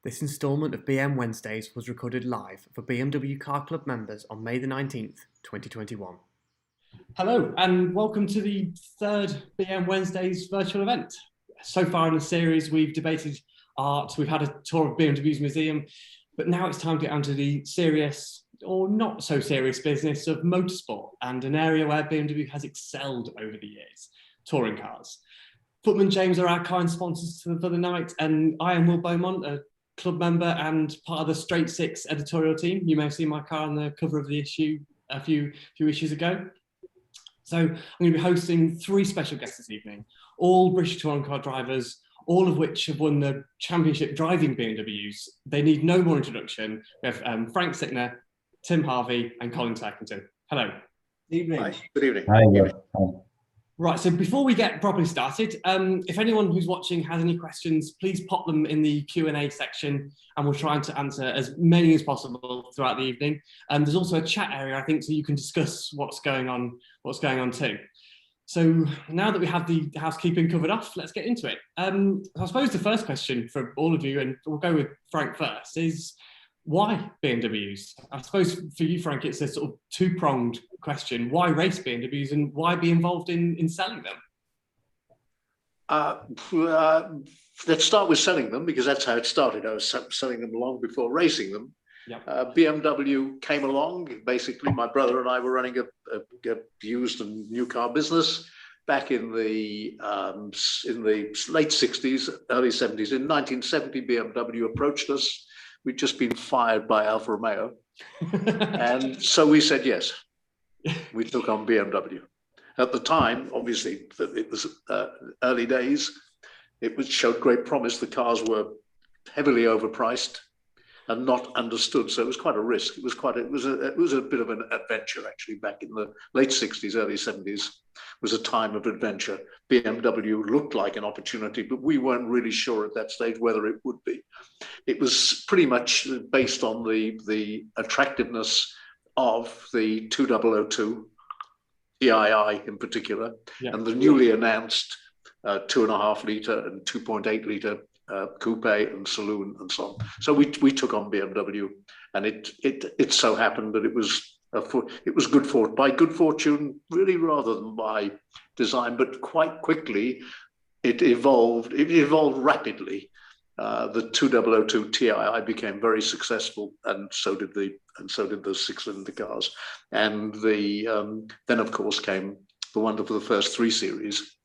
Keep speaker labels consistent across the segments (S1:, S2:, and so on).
S1: This instalment of BM Wednesdays was recorded live for BMW Car Club members on May the 19th, 2021.
S2: Hello, and welcome to the third BM Wednesdays virtual event. So far in the series, we've debated art, we've had a tour of BMW's museum, but now it's time to get onto the serious or not so serious business of motorsport and an area where BMW has excelled over the years, touring cars. Footman James are our kind sponsors for the night, and I am Will Beaumont, a club member and part of the Straight Six editorial team. You may have seen my car on the cover of the issue a few issues ago. So I'm going to be hosting three special guests this evening, all British touring car drivers, all of which have won the championship driving BMWs. They need no more introduction. We have Frank Sickner, Tim Harvey, and Colin Sackington. Hello.
S3: Good evening.
S4: Hi. Good evening.
S3: Hi.
S2: Right, so before we get properly started, if anyone who's watching has any questions, please pop them in the Q&A section and we'll try to answer as many as possible throughout the evening. There's also a chat area, I think, so you can discuss what's going on too. So now that we have the housekeeping covered off, let's get into it. I suppose the first question for all of you, and we'll go with Frank first, is why BMWs? I suppose for you, Frank, it's a sort of two-pronged question. Why race BMWs and why be involved in selling them?
S4: Let's start with selling them, because that's how it started. I was selling them long before racing them.
S2: Yep.
S4: BMW came along. Basically, my brother and I were running a used and new car business back in the late 60s, early 70s. In 1970, BMW approached us. We'd just been fired by Alfa Romeo. And so we said yes. We took on BMW. At the time, obviously, it was early days. It showed great promise. The cars were heavily overpriced and not understood. So it was quite a risk. It was a bit of an adventure, actually, back in the late 60s, early 70s. Was a time of adventure. BMW looked like an opportunity, but we weren't really sure at that stage whether it would be. It was pretty much based on the attractiveness of the 2002 TII in particular, and the newly announced 2.5 litre and 2.8 litre coupe and saloon and so on. So we took on BMW, and it so happened that it was by good fortune, really, rather than by design. But quite quickly, it evolved. It evolved rapidly. The 2002 TII became very successful, and so did the 6-cylinder cars. And then, of course, came the one for the first 3 series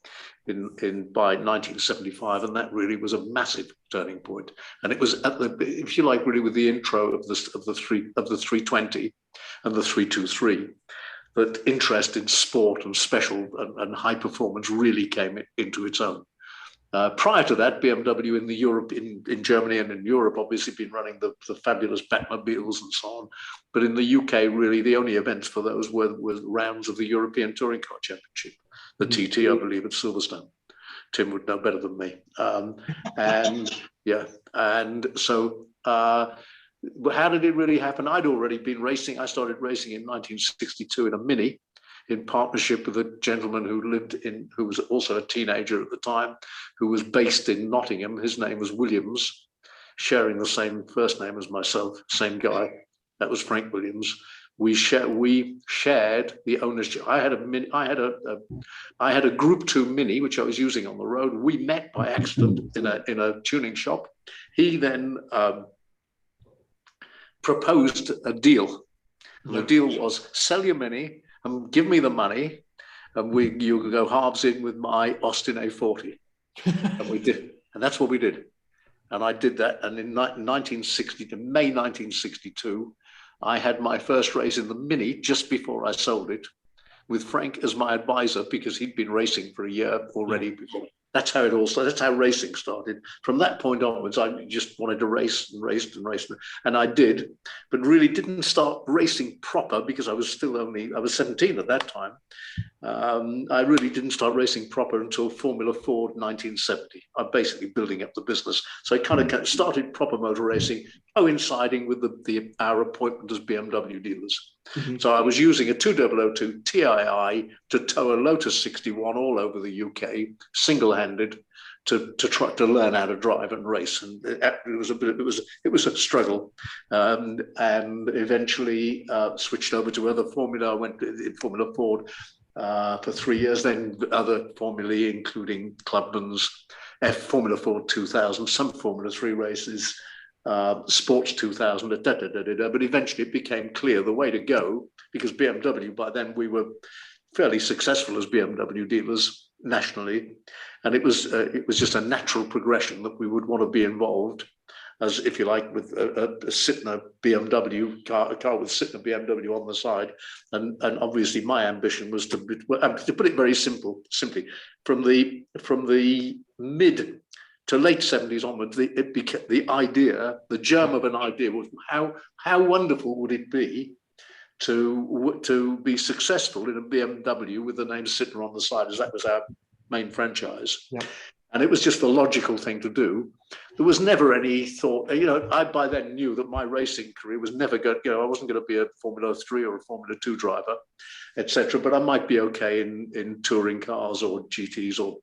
S4: by 1975, and that really was a massive turning point. And it was if you like, really with the intro of the 320 and the 323 that interest in sport and special and high performance really came into its own. Prior to that, BMW in Germany and in Europe, obviously been running the fabulous Batmobiles and so on. But in the UK, really, the only events for those were rounds of the European Touring Car Championship, the TT, I believe, at Silverstone. Tim would know better than me. And so how did it really happen? I'd already been racing. I started racing in 1962 in a Mini, in partnership with a gentleman who was also a teenager at the time, who was based in Nottingham. His name was Williams, sharing the same first name as myself, same guy. That was Frank Williams. We shared the ownership. I had a Group 2 Mini, which I was using on the road. We met by accident in a tuning shop. He then proposed a deal. And the deal was sell your Mini and give me the money, and you could go halves in with my Austin A40. And we did, and that's what we did. And I did that. And in May 1962, I had my first race in the Mini just before I sold it, with Frank as my advisor, because he'd been racing for a year already before. That's how it all started. That's how racing started. From that point onwards, I just wanted to race and race and race. And I did, but really didn't start racing proper because I was 17 at that time. I really didn't start racing proper until Formula Ford 1970. I'm basically building up the business. So I kind of started proper motor racing, coinciding with our appointment as BMW dealers. Mm-hmm. So I was using a 2002 TII to tow a Lotus 61 all over the UK, single-handed, try to learn how to drive and race, and it was a struggle, and eventually switched over to other formula. I went in Formula Ford for 3 years, then other formulae, including Clubman's Formula Ford 2000, some Formula 3 races, Sports 2000, but eventually it became clear the way to go, because BMW, by then we were fairly successful as BMW dealers nationally, and it was just a natural progression that we would want to be involved, as if you like, with a Sytner BMW car, a car with Sytner BMW on the side, and obviously my ambition was to put it very simply, from the mid to late 70s onwards, the germ of an idea was how wonderful would it be to be successful in a BMW with the name Sytner on the side, as that was our main franchise.
S2: Yeah.
S4: And it was just the logical thing to do. There was never any thought, I by then knew that my racing career was never going to, I wasn't going to be a Formula 3 or a Formula 2 driver, etc. But I might be okay in touring cars or GTs or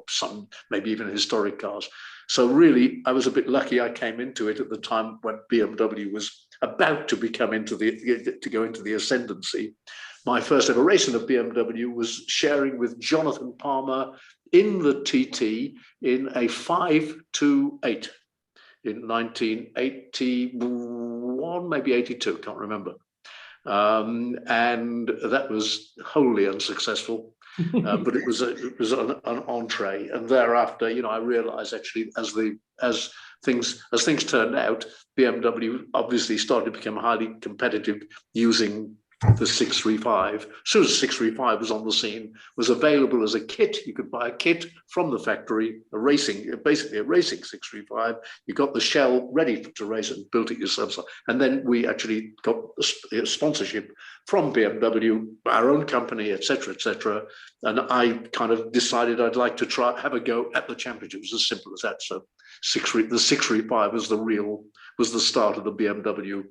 S4: some, maybe even historic cars. So really, I was a bit lucky I came into it at the time when BMW was about to go into the ascendancy. My first ever race in a BMW was sharing with Jonathan Palmer in the TT in a 528 in 1981, maybe 82, can't remember. And that was wholly unsuccessful, but it was an entree. And thereafter, I realized actually as things turned out, BMW obviously started to become highly competitive using the 635. As soon as 635 was on the scene, was available as a kit. You could buy a kit from the factory, basically a racing 635. You got the shell ready to race it and built it yourself. And then we actually got a sponsorship from BMW, our own company, etc., etc. And I kind of decided I'd like to have a go at the championship. It was as simple as that. So the 635 was the start of the BMW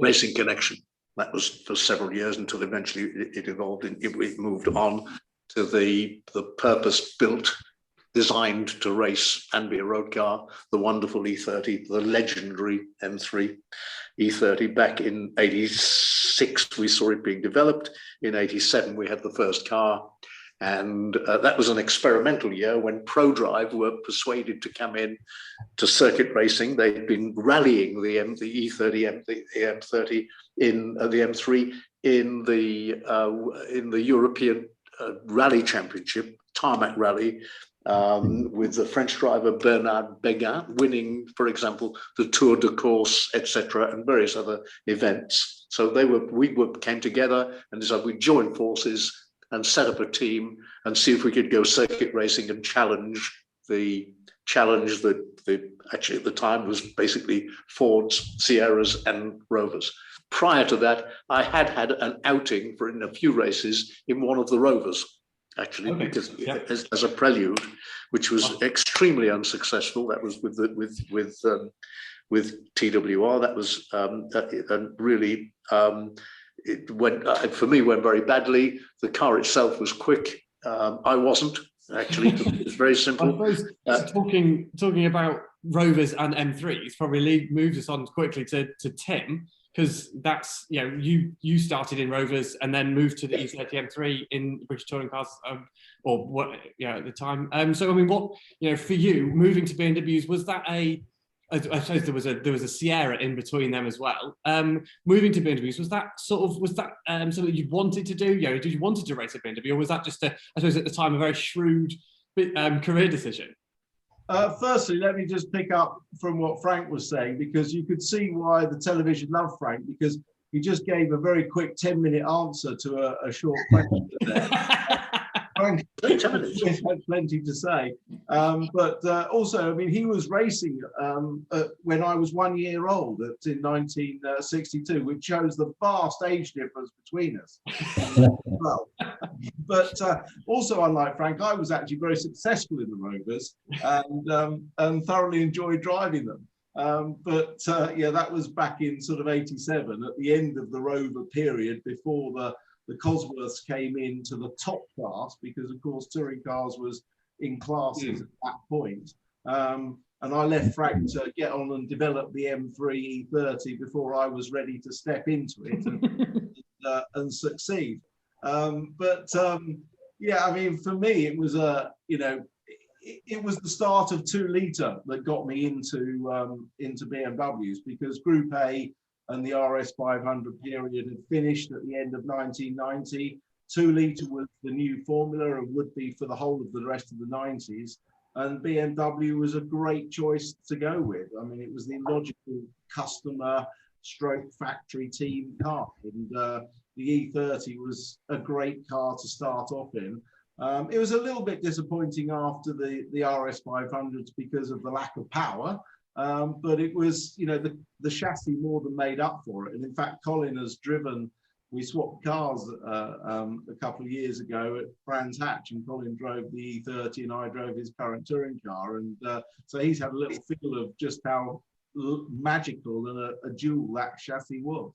S4: racing connection. That was for several years until eventually it evolved and it moved on to the purpose-built, designed to race and be a road car, the wonderful E30, the legendary M3 E30. Back in 86, we saw it being developed. In 87, we had the first car. And that was an experimental year when ProDrive were persuaded to come in to circuit racing. They'd been rallying the E30, the M30 in the M3 in the European Rally Championship, tarmac rally, with the French driver Bernard Béguin winning, for example, the Tour de Corse, etc., and various other events. So we came together and decided we'd join forces and set up a team and see if we could go circuit racing and challenge the actually at the time was basically Fords, Sierras and Rovers. Prior to that, I had an outing in a few races in one of the Rovers, actually, because as a prelude, which was extremely unsuccessful. That was with TWR. That was really. It went very badly. The car itself was quick. I wasn't, actually. It's very simple.
S2: I suppose talking about Rovers and M3s probably moves us on quickly to Tim, because that's, you started in Rovers and then moved to the E30 M3 in British Touring Cars, at the time. So I mean, what, for you moving to BMWs, was that I suppose there was a Sierra in between them as well. Moving to BMWs, was that something you wanted to do? Did you wanted to race at BMW, or was that just I suppose at the time a very shrewd career decision?
S3: Firstly, let me just pick up from what Frank was saying, because you could see why the television loved Frank, because he just gave a very quick 10-minute answer to a short question there. Frank had plenty to say, but also, I mean, he was racing when I was 1 year old in 1962, which shows the vast age difference between us. Well, but also, unlike Frank, I was actually very successful in the Rovers and thoroughly enjoyed driving them. That was back in sort of 87, at the end of the Rover period, before the Cosworths came into the top class, because of course touring cars was in classes at that point. And I left Frank to get on and develop the M3 E30 before I was ready to step into it and succeed. Yeah, I mean, for me, it was it was the start of 2 litre that got me into BMWs, because Group A and the RS 500 period had finished at the end of 1990. 2 litre was the new formula and would be for the whole of the rest of the 90s. And BMW was a great choice to go with. I mean, it was the logical customer stroke factory team car. And the E30 was a great car to start off in. It was a little bit disappointing after the RS 500s because of the lack of power. But it was, the chassis more than made up for it. And in fact, Colin has driven, we swapped cars a couple of years ago at Brands Hatch, and Colin drove the E30 and I drove his current touring car. And so he's had a little feel of just how magical and a jewel that chassis was.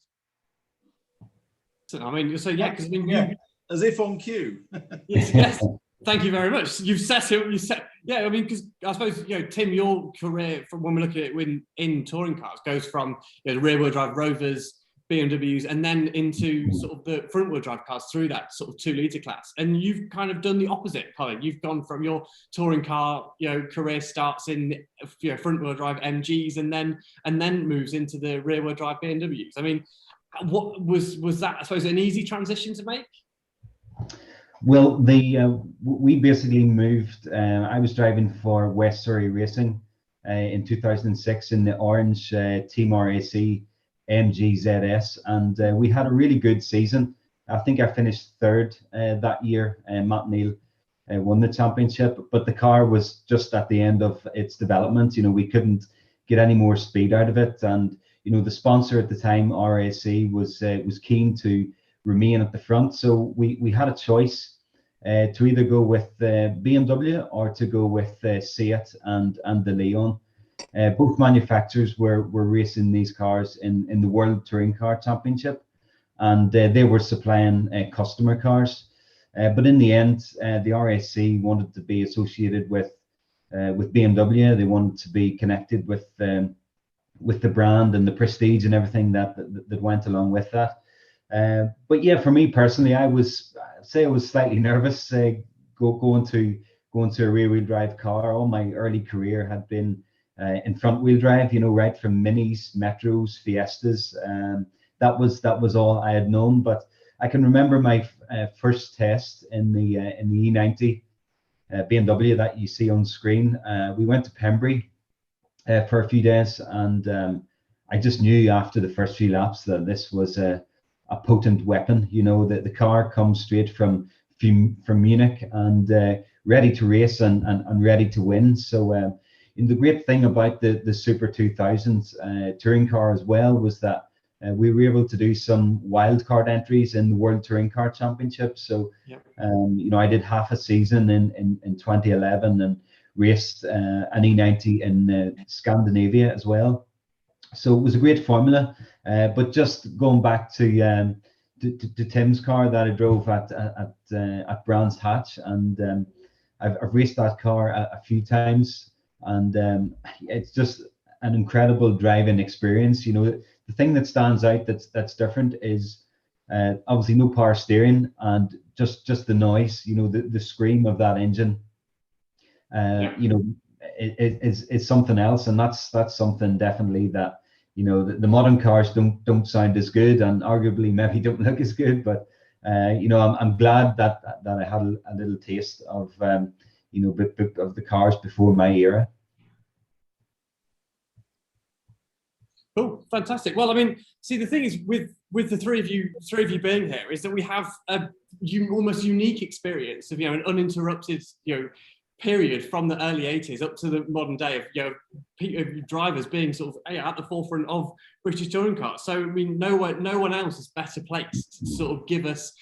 S2: I mean, so yeah, because I mean, you,
S3: as if on cue.
S2: yes. Thank you very much. You've set it. Yeah, I mean, because I suppose, Tim, your career, from when we look at it in touring cars, goes from the rear-wheel drive Rovers, BMWs, and then into sort of the front-wheel drive cars through that sort of 2 litre class. And you've kind of done the opposite, Colin. You've gone from your touring car, career starts in front-wheel drive MGs, and then moves into the rear-wheel drive BMWs. I mean, what was that, I suppose, an easy transition to make?
S5: Well, we basically moved. I was driving for West Surrey Racing in 2006 in the orange Team RAC MG ZS, and we had a really good season. I think I finished 3rd that year. Matt Neal won the championship, but the car was just at the end of its development. We couldn't get any more speed out of it, and the sponsor at the time, RAC, was keen to remain at the front. So we had a choice to either go with BMW or to go with Seat and the Leon. Both manufacturers were racing these cars in the World Touring Car Championship, and they were supplying customer cars. But in the end, the RAC wanted to be associated with BMW. They wanted to be connected with the brand and the prestige and everything that went along with that. But yeah, for me personally, I was slightly nervous going to a rear-wheel drive car. All my early career had been in front-wheel drive, right from Minis, Metros, Fiestas. That was all I had known. But I can remember my first test in the E90 BMW that you see on screen. We went to Pembrey for a few days, and I just knew after the first few laps that this was a potent weapon. That the car comes straight from Munich and ready to race and ready to win. So the great thing about the Super 2000s touring car as well was that we were able to do some wildcard entries in the World Touring Car Championship. So
S2: yep.
S5: I did half a season in 2011 and raced an E90 in Scandinavia as well. So it was a great formula. But just going back to Tim's car that I drove at Brands Hatch, and I've raced that car a few times, and it's just an incredible driving experience. The thing that stands out that's different is obviously no power steering, and just the noise. The scream of that engine. It's something else, and that's something definitely that the modern cars don't sound as good, and arguably maybe don't look as good. But I'm glad that I had a little taste of of the cars before my era.
S2: Cool, fantastic. Well, I mean, see, the thing is with the three of you being here is that we have a almost unique experience of an uninterrupted period from the early 80s up to the modern day of drivers being sort of at the forefront of British touring cars. So I mean, no one else is better placed to sort of give us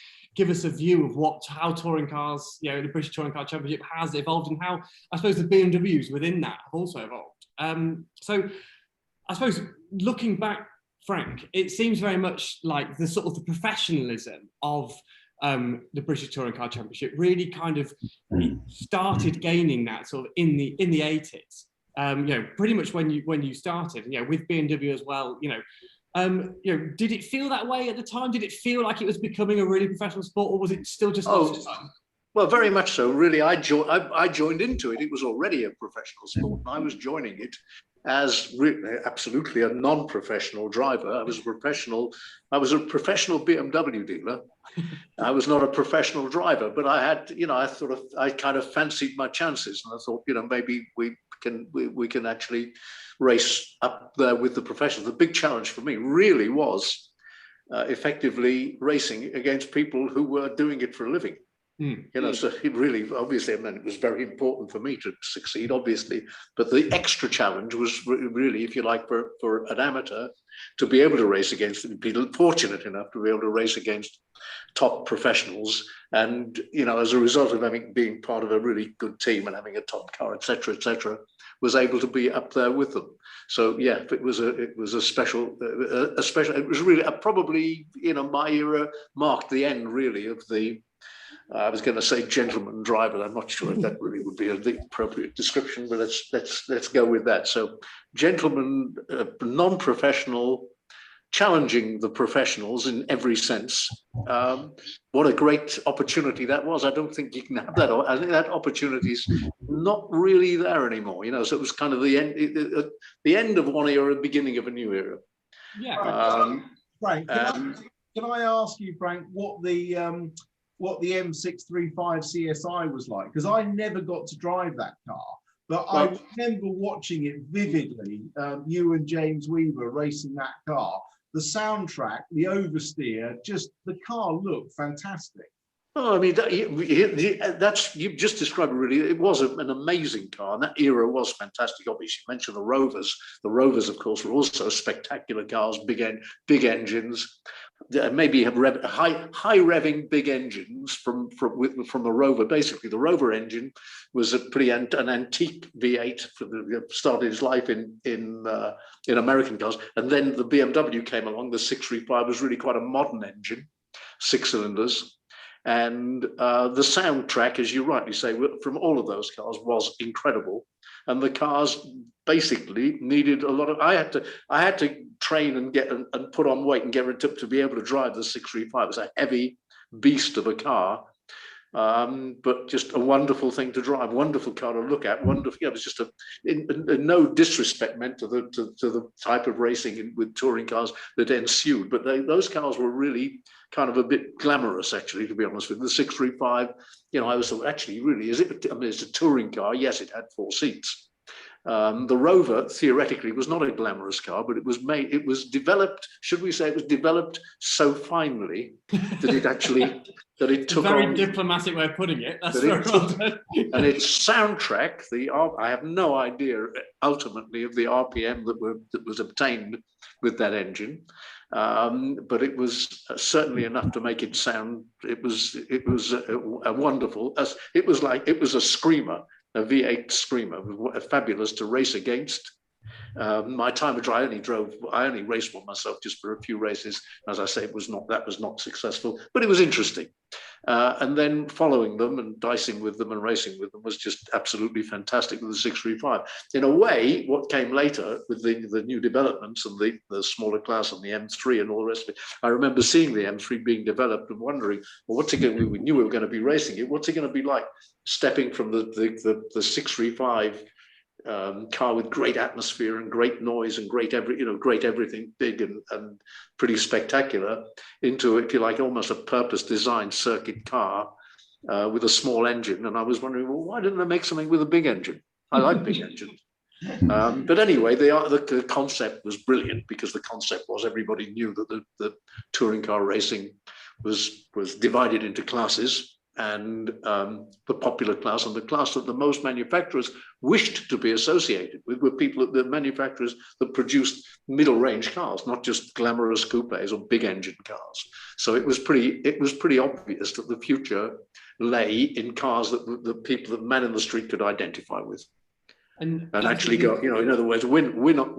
S2: a view of how touring cars, the British Touring Car Championship has evolved, and how I suppose the BMWs within that have also evolved. So I suppose looking back, Frank, it seems very much like the sort of the professionalism of the British Touring Car Championship really kind of started gaining that sort of in the 80s. Pretty much when you started, with BMW as well. Did it feel that way at the time? Did it feel like it was becoming a really professional sport, or was it still just lots of fun?
S4: Well, very much so. Really, I joined into it. It was already a professional sport, and I was joining it as absolutely a non-professional driver. I was a professional BMW dealer. I was not a professional driver, but I had, I kind of fancied my chances, and I thought, maybe we can actually race up there with the professionals. The big challenge for me really was effectively racing against people who were doing it for a living. So it really, obviously, it was very important for me to succeed, obviously, but the extra challenge was really, if you like, for an amateur to be able to race against, be fortunate enough to be able to race against top professionals. And, as a result of being part of a really good team and having a top car, et cetera, was able to be up there with them. So yeah, it was a special, it was really probably, my era marked the end really of the, I was going to say gentleman driver. I'm not sure if that really would be the appropriate description, but let's go with that. So, gentleman, non-professional, challenging the professionals in every sense. What a great opportunity that was! I don't think you can have that. I think that opportunity's not really there anymore. So it was kind of the end of one era, beginning of a new era.
S2: Yeah.
S3: Frank, can I ask you, Frank, what the M635 CSI was like, because I never got to drive that car, but I remember watching it vividly. You and James Weaver racing that car, the soundtrack, the oversteer, just the car looked fantastic.
S4: Oh, that's you've just described it. Really, it was an amazing car, and that era was fantastic. Obviously, you mentioned the Rovers. The Rovers, of course, were also spectacular cars, big engines. Maybe have high revving big engines from the Rover. Basically, the Rover engine was an antique V8 started its life in American cars, and then the BMW came along. The 635 was really quite a modern engine, 6 cylinders. And the soundtrack, as you rightly say, from all of those cars was incredible. And the cars basically needed a lot of. I had to train and get and put on weight and get it up to be able to drive the 635. It was a heavy beast of a car, but just a wonderful thing to drive. Wonderful car to look at. Wonderful. It was just no disrespect meant to the type of racing with touring cars that ensued. But those cars were really kind of a bit glamorous, actually, to be honest with you. The 635, I was actually really, it's a touring car. Yes, it had 4 seats. The Rover theoretically was not a glamorous car, but it was developed, should we say, it was developed so finely that it took
S2: very
S4: on,
S2: diplomatic way of putting it. That's very well done. And
S4: its soundtrack, I have no idea ultimately of the RPM that was obtained with that engine. But it was certainly enough to make it sound. It was a wonderful. It was a screamer, a V8 screamer, fabulous to race against. My time of drive, I only raced one myself just for a few races. As I say, that was not successful, but it was interesting. And then following them and dicing with them and racing with them was just absolutely fantastic with the 635. In a way, what came later with the new developments and the smaller class and the M3 and all the rest of it, I remember seeing the M3 being developed and wondering, well, what's it going to be? We knew we were going to be racing it. What's it going to be like stepping from the 635 car with great atmosphere and great noise and great everything big and pretty spectacular into, if you like, almost a purpose designed circuit car with a small engine. And I was wondering, well, why didn't they make something with a big engine? I like big engines. But anyway, the concept was brilliant, because the concept was everybody knew that the touring car racing was divided into classes. And the popular class and the class that the most manufacturers wished to be associated with were the manufacturers that produced middle-range cars, not just glamorous coupes or big engine cars. So it was pretty obvious that the future lay in cars that the people, that man in the street could identify with, and actually go, in other words, win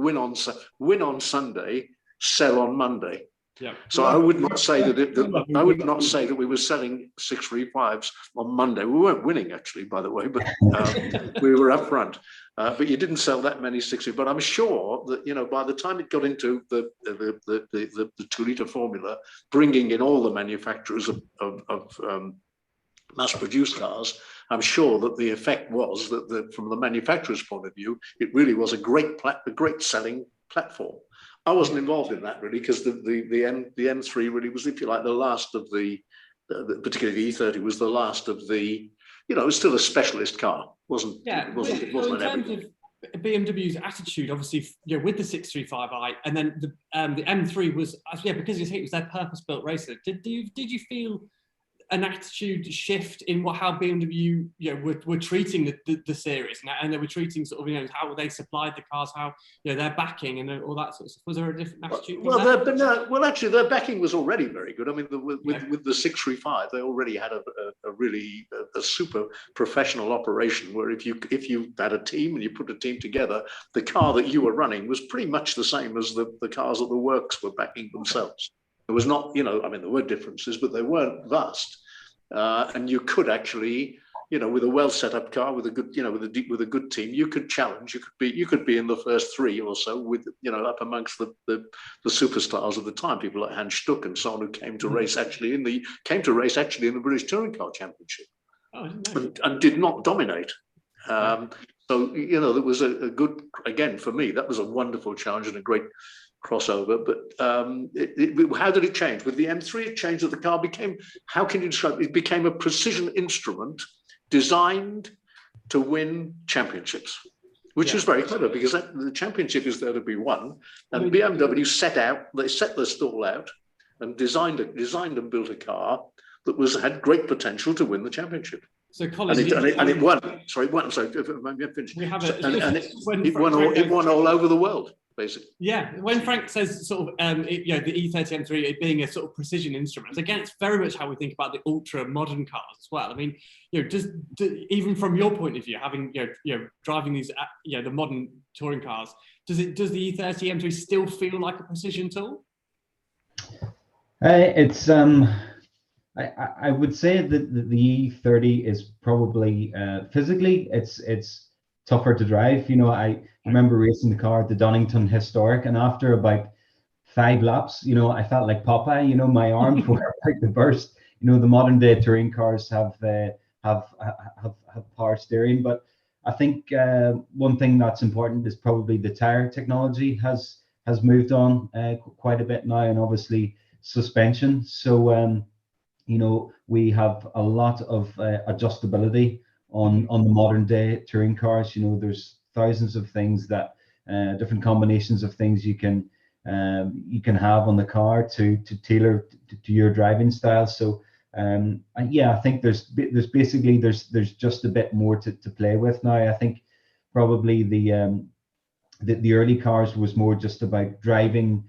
S4: on Sunday, sell on Monday.
S2: Yeah.
S4: So I would not say I would not say that we were selling 635s on Monday. We weren't winning, actually, by the way, but we were up front. But you didn't sell that many 60. But I'm sure that, you know, by the time it got into the 2-litre formula, bringing in all the manufacturers of mass-produced cars, I'm sure that the effect was that from the manufacturer's point of view, it really was a great selling platform. I wasn't involved in that really, because the M3 really was, if you like, the last of particularly the E30 was the last of the, you know, it was still a specialist car, wasn't?
S2: Yeah.
S4: It wasn't
S2: In terms of BMW's attitude, obviously, you know, with the 635i, and then the M3 was, because it was their purpose-built racer. Did you feel an attitude shift in how BMW, you know, were treating the series, and they were treating sort of, you know, how they supplied the cars, how, you know, their backing and all that sort of stuff? Was there a different attitude?
S4: Well, actually, their backing was already very good. I mean, with the 635, they already had a really super professional operation where if you had a team and you put a team together, the car that you were running was pretty much the same as the cars that the works were backing themselves. It was not, you know, I mean, there were differences, but they weren't vast. And you could actually, you know, with a well set up car, with a good, you know, with a good team, you could challenge. You could be in the first 3 or so, with, you know, up amongst the superstars of the time, people like Hans Stuck and so on, who came to race actually in the British Touring Car Championship, and did not dominate. So, you know, there was a good, again, for me, that was a wonderful challenge and a great crossover. But how did it change? With the M3, it changed that the car became, how can you describe it? It became a precision instrument designed to win championships, which is very clever, because the championship is there to be won. And BMW set their stall out and designed and built a car that had great potential to win the championship.
S2: So, Colin,
S4: and it won. Sorry, it won. So it won all over the world, basically.
S2: Yeah, when Frank says sort of, you know, the E30 M3 being a sort of precision instrument, again, it's very much how we think about the ultra modern cars as well. I mean, you know, even from your point of view, having you know driving these, you know, the modern touring cars, does the E30 M3 still feel like a precision tool?
S5: It's I would say that the E30 is probably physically it's tougher to drive. You know, I remember racing the car at the Donington Historic, and after about 5 laps, you know, I felt like Popeye. You know, my arms were about to burst. You know, the modern day touring cars have power steering, but I think one thing that's important is probably the tire technology has moved on quite a bit now, and obviously suspension. So you know, we have a lot of adjustability on the modern day touring cars. You know, there's thousands of things that different combinations of things you can have on the car to tailor to your driving style. So yeah, I think there's just a bit more to play with now. I think probably the early cars was more just about driving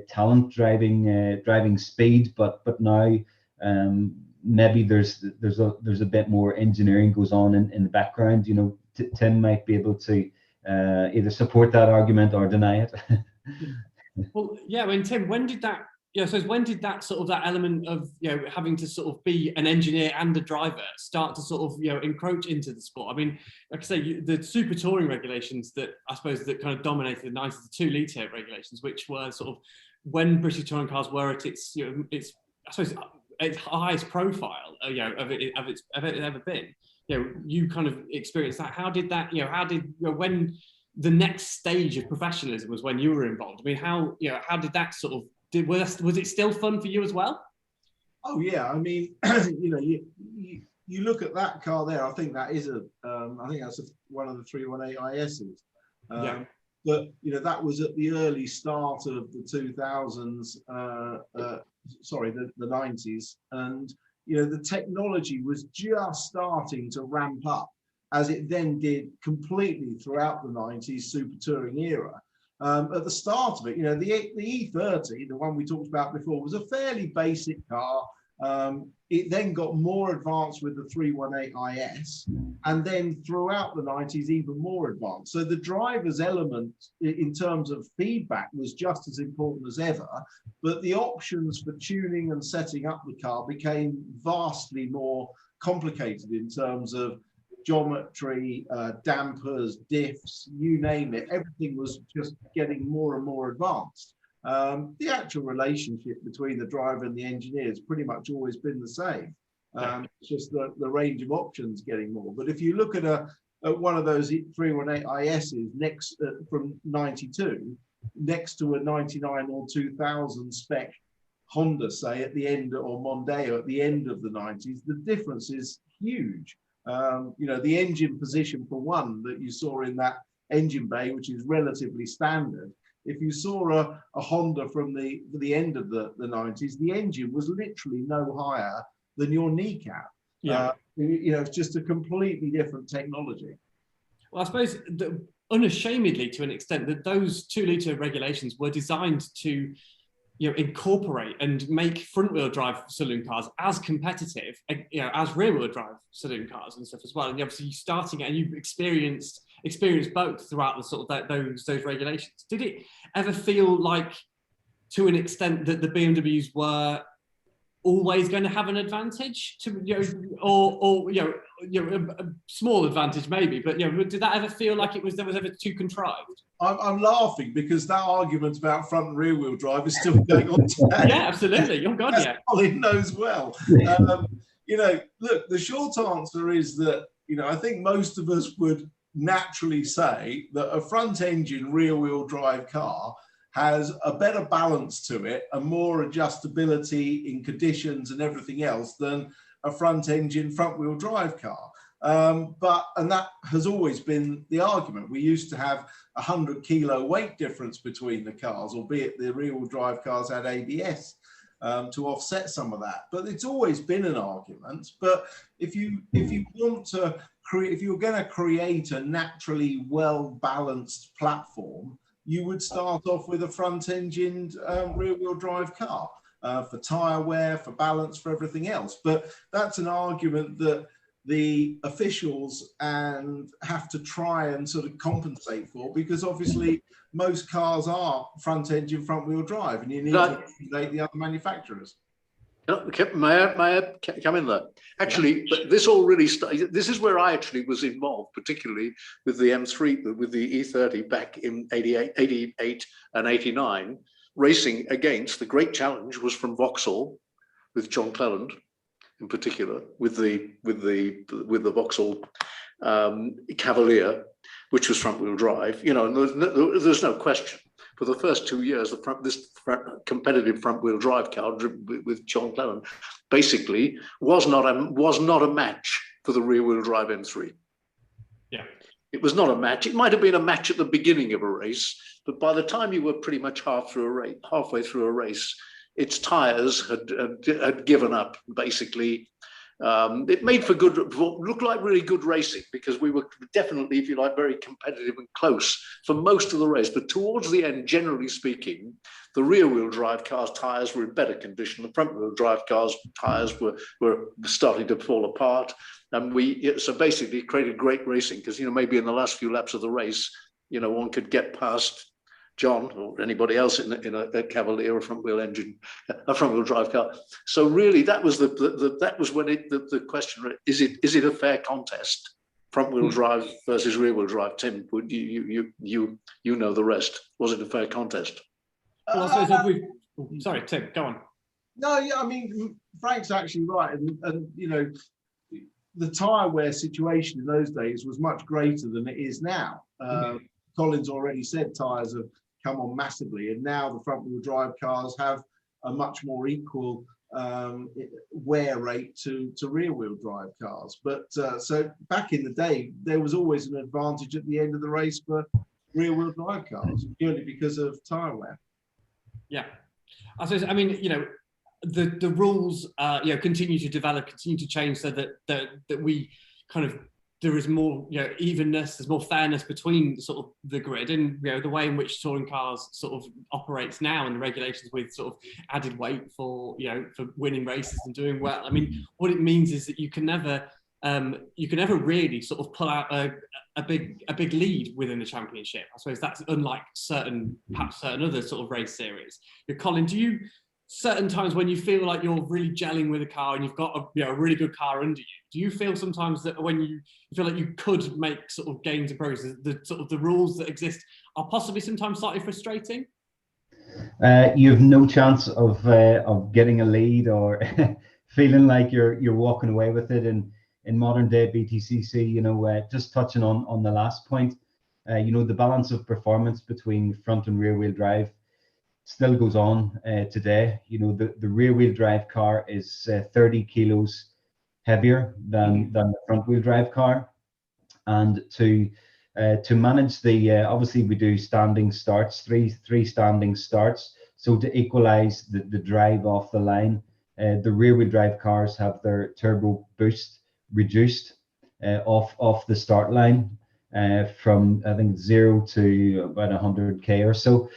S5: talent, driving speed, but now maybe there's a bit more engineering goes on in the background. You know, Tim might be able to either support that argument or deny it.
S2: Well, yeah. I mean, Tim, when did that? Yeah, so when did that sort of that element of, you know, having to sort of be an engineer and a driver start to sort of, you know, encroach into the sport? I mean, like I say, the super touring regulations that I suppose that kind of dominated the 90s, the 2-litre regulations, which were sort of when British touring cars were at its, you know, its, I suppose, its highest profile, you know, of it ever been. You know, you kind of experienced that. How did that, you know, when the next stage of professionalism was when you were involved? I mean, how did that sort of, was it still fun for you as well?
S3: Oh yeah, I mean, you know, you look at that car there. I think that is I think that's one of the 318 ISs.
S2: Yeah.
S3: But you know, that was at the early start of the 2000s. Sorry, the 90s, and you know, the technology was just starting to ramp up, as it then did completely throughout the 90s super touring era. At the start of it, you know, the E30, the one we talked about before, was a fairly basic car. It then got more advanced with the 318IS, and then throughout the 90s, even more advanced. So the driver's element in terms of feedback was just as important as ever, but the options for tuning and setting up the car became vastly more complicated in terms of geometry, dampers, diffs, you name it. Everything was just getting more and more advanced. The actual relationship between the driver and the engineer has pretty much always been the same. It's just the range of options getting more. But if you look at one of those 318ISs next from 92, next to a 99 or 2000 spec Honda, say at the end, or Mondeo at the end of the 90s, the difference is huge. You know, the engine position for one that you saw in that engine bay, which is relatively standard. If you saw a Honda from the end of the 90s, the engine was literally no higher than your kneecap.
S2: Yeah.
S3: You know, it's just a completely different technology.
S2: Well, I suppose unashamedly, to an extent, that those 2-litre regulations were designed to, you know, incorporate and make front-wheel drive saloon cars as competitive, you know, as rear-wheel drive saloon cars and stuff as well. And obviously, you starting and you've experienced both throughout the sort of those regulations. Did it ever feel like, to an extent, that the BMWs were always going to have an advantage, to, you know, or you know, a small advantage maybe, but, you know, did that ever feel like there was ever too contrived?
S3: I'm laughing because that argument about front and rear wheel drive is still going on today.
S2: Yeah, absolutely. Oh God, yeah.
S3: Colin knows well. You know, look, the short answer is that, you know, I think most of us would naturally say that a front engine rear wheel drive car has a better balance to it and more adjustability in conditions and everything else than a front engine front wheel drive car. And that has always been the argument. We used to have 100 kilo weight difference between the cars, albeit the rear wheel drive cars had ABS to offset some of that. But it's always been an argument. But if you want to if you're going to create a naturally well balanced platform, you would start off with a front-engined rear-wheel drive car for tyre wear, for balance, for everything else. But that's an argument that the officials have to try and sort of compensate for, because obviously most cars are front-engine, front-wheel drive, and you need to emulate the other manufacturers.
S4: May I come in there? Actually, but this all really started. This is where I actually was involved, particularly with the M3, with the E30 back in 88 and 89. Racing against, the great challenge was from Vauxhall, with John Cleland in particular, with the Vauxhall Cavalier, which was front-wheel drive. You know, and there's no question. For the first 2 years, this competitive front-wheel drive car with John Cleland basically was not a match for the rear-wheel drive M3.
S2: Yeah,
S4: it was not a match. It might have been a match at the beginning of a race, but by the time you were pretty much halfway through a race, its tyres had given up basically. It made for looked like really good racing, because we were definitely, if you like, very competitive and close for most of the race. But towards the end, generally speaking, the rear-wheel drive cars' tyres were in better condition. The front-wheel drive cars' tyres were starting to fall apart, and so basically it created great racing, because, you know, maybe in the last few laps of the race, you know, one could get past John or anybody else in a Cavalier or a front-wheel drive car. So really, that was that was when the question: is it a fair contest? Front-wheel drive versus rear-wheel drive. Tim, would you know the rest? Was it a fair contest?
S2: Well, I suppose sorry, Tim, go on.
S3: No, yeah, I mean, Frank's actually right, and you know, the tyre wear situation in those days was much greater than it is now. Colin's already said tyres have come on massively, and now the front-wheel drive cars have a much more equal wear rate to rear-wheel drive cars. But so back in the day, there was always an advantage at the end of the race for rear-wheel drive cars, purely because of tyre wear.
S2: Yeah, I suppose, I mean, you know, the rules, you know, continue to develop, continue to change, so that we kind of there is more, evenness, there's more fairness between sort of the grid and, the way in which touring cars sort of operates now, and the regulations with sort of added weight for, for winning races and doing well. I mean, what it means is that you can never really sort of pull out a big lead within the championship. I suppose that's unlike perhaps certain other sort of race series. Colin, do you, certain times when you feel like you're really gelling with a car and you've got a really good car under you, do you feel sometimes that when you feel like you could make sort of gains and progress, the sort of the rules that exist are possibly sometimes slightly frustrating?
S5: You have no chance of getting a lead or feeling like you're walking away with it in modern day BTCC. Just touching on the last point, the balance of performance between front and rear wheel drive still goes on today. The rear wheel drive car is 30 kilos heavier than the front wheel drive car, and to manage the obviously we do standing starts, three standing starts, so to equalize the drive off the line, the rear wheel drive cars have their turbo boost reduced off the start line from I think 0 to about 100k or so.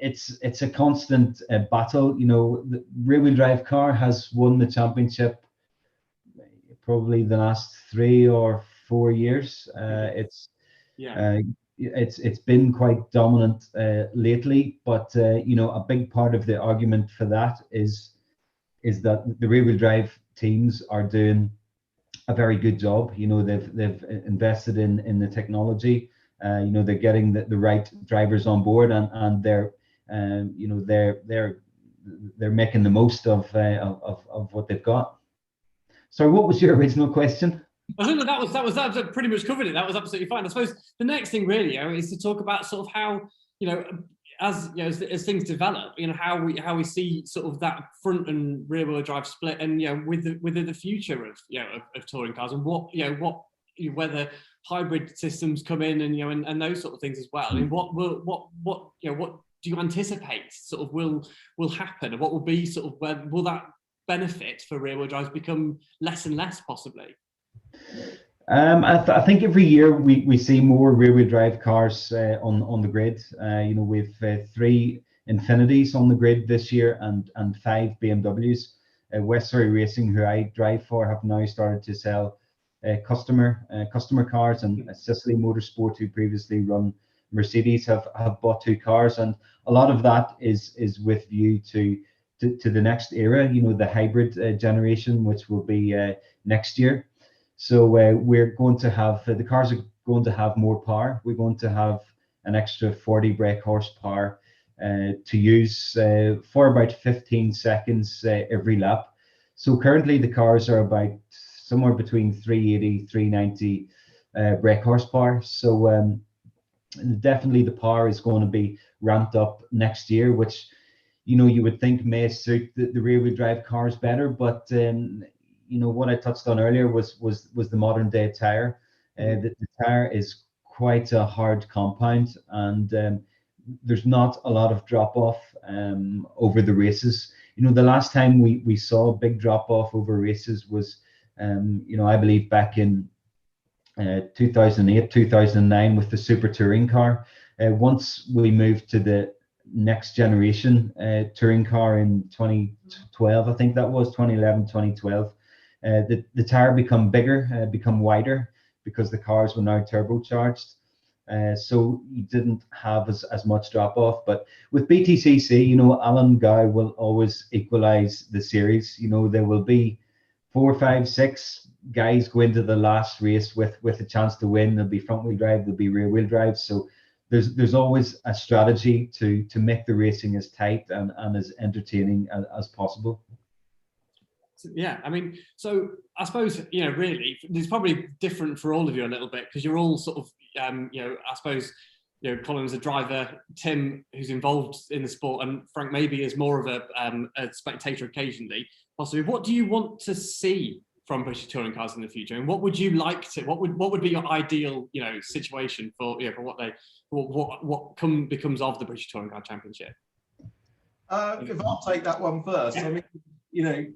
S5: It's a constant battle. The rear wheel drive car has won the championship probably the last 3 or 4 years. It's been quite dominant lately, but a big part of the argument for that is that the rear wheel drive teams are doing a very good job. They've invested in the technology. They're getting the right drivers on board, and they're making the most of what they've got. So what was your original question?
S2: I think that pretty much covered it. That was absolutely fine. I suppose the next thing really is to talk about sort of how, as things develop, how we see sort of that front and rear wheel drive split, and within the future of touring cars, and whether hybrid systems come in, and those sort of things as well. I mean, what do you anticipate sort of will happen, and what will be sort of, where will that benefit for rear wheel drives become less and less possibly?
S5: I think every year we see more rear wheel drive cars on the grid. We've 3 Infinities on the grid this year, and 5 BMWs. West Surrey Racing, who I drive for, have now started to sell customer cars, and Sicily Motorsport, who previously run Mercedes, have bought 2 cars, and a lot of that is with view to the next era, the hybrid generation, which will be next year. So we're going to have, the cars are going to have more power. We're going to have an extra 40 brake horsepower to use for about 15 seconds every lap. So currently the cars are about somewhere between 380, 390 brake horsepower. So definitely the power is going to be ramped up next year, which you would think may suit the rear wheel drive cars better, but what I touched on earlier was the modern day tire. The tire is quite a hard compound, and there's not a lot of drop off over the races. The last time we saw a big drop off over races was I believe back in 2008, 2009 with the Super Touring car. Once we moved to the next generation touring car in 2012, I think that was 2011, 2012, the tire become bigger, become wider, because the cars were now turbocharged. So you didn't have as much drop off. But with BTCC, Alan Gow will always equalize the series. There will be 4, 5, 6 guys go into the last race with a chance to win. There'll be front wheel drive, there'll be rear wheel drive. So there's always a strategy to make the racing as tight and as entertaining as possible.
S2: Yeah, I mean, so I suppose, really, it's probably different for all of you a little bit, because you're all sort of, I suppose, Colin's a driver, Tim, who's involved in the sport, and Frank maybe is more of a spectator occasionally, possibly. What do you want to see from British touring cars in the future, and what would you like to? What would be your ideal, situation for what becomes of the British Touring Car Championship?
S3: If I'll take that one first, I mean,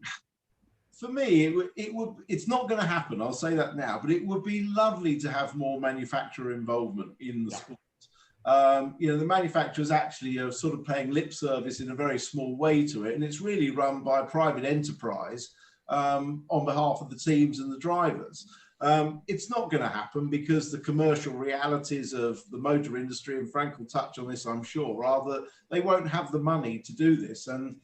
S3: for me, it's not going to happen. I'll say that now, but it would be lovely to have more manufacturer involvement in the sport. The manufacturers actually are sort of paying lip service in a very small way to it, and it's really run by a private enterprise on behalf of the teams and the drivers. It's not going to happen because the commercial realities of the motor industry, and Frank will touch on this, I'm sure, are that they won't have the money to do this, and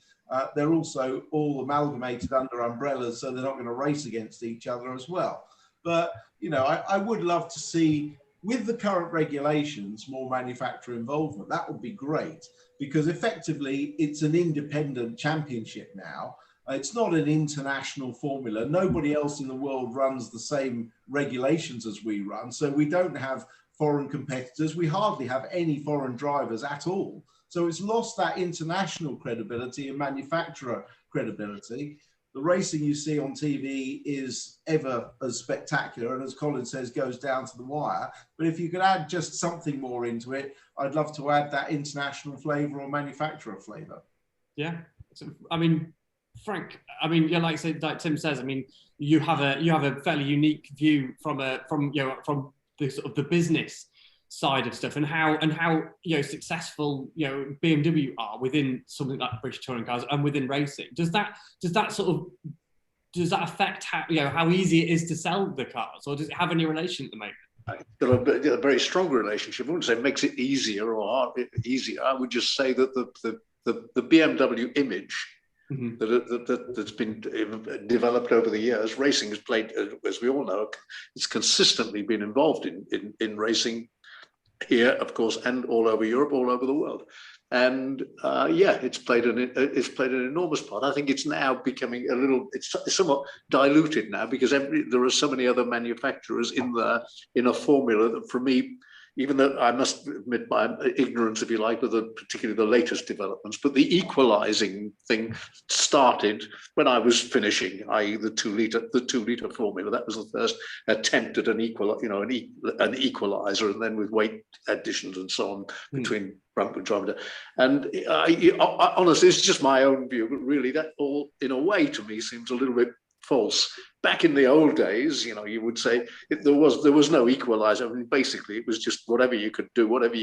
S3: they're also all amalgamated under umbrellas, so they're not going to race against each other as well. But I would love to see, with the current regulations, more manufacturer involvement. That would be great, because effectively it's an independent championship now. It's not an international formula. Nobody else in the world runs the same regulations as we run. So we don't have foreign competitors. We hardly have any foreign drivers at all. So it's lost that international credibility and manufacturer credibility. The racing you see on TV is ever as spectacular, and as Colin says, goes down to the wire. But if you could add just something more into it, I'd love to add that international flavour or manufacturer flavour.
S2: Yeah, so, I mean, Frank, I mean, yeah, like Tim says, I mean, you have a fairly unique view from the sort of the business side of stuff, and how successful BMW are within something like British touring cars and within racing. Does that affect how easy it is to sell the cars, or does it have any relation at the moment?
S4: Got a very strong relationship. I wouldn't say it makes it easier or easier. I would just say that the BMW image that's been developed over the years, racing has played, as we all know, it's consistently been involved in racing here, of course, and all over Europe, all over the world. And it's played an enormous part. I think it's now becoming it's somewhat diluted now, because there are so many other manufacturers in a formula that, for me, even though I must admit my ignorance, if you like, of particularly the latest developments, but the equalizing thing started when I was finishing, i.e. the 2 liter formula. That was the first attempt at an equalizer, and then with weight additions and so on between front wheel drive. And honestly, it's just my own view, but really that all, in a way, to me, seems a little bit false. Back in the old days, you would say there was no equalizer. I mean, basically, it was just whatever you could do, whatever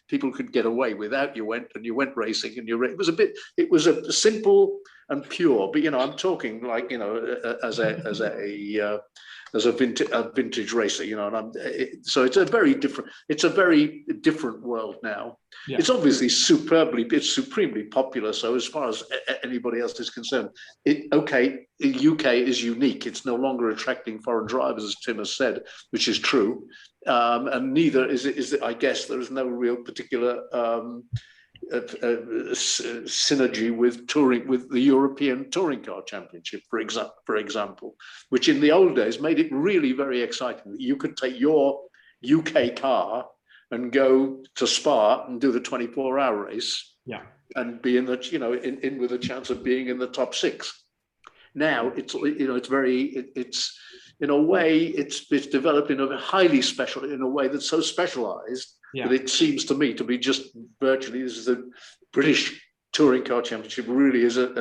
S4: people could get away with. Out you went, and you went racing, and it was a simple and pure. But I'm talking like as a vintage racer, and so it's a very different world now. Yeah. It's obviously it's supremely popular. So as far as anybody else is concerned, the UK is unique. It's no longer attracting foreign drivers, as Tim has said, which is true. And neither is it. I guess there is no real particular synergy with the European Touring Car Championship, for example, which in the old days made it really very exciting. You could take your UK car and go to Spa and do the 24-hour race, and be in with a chance of being in the top 6. Now it's in a way it's developed in a highly special, in a way that's so specialized that it seems to me to be just virtually, this is the British Touring Car Championship really is a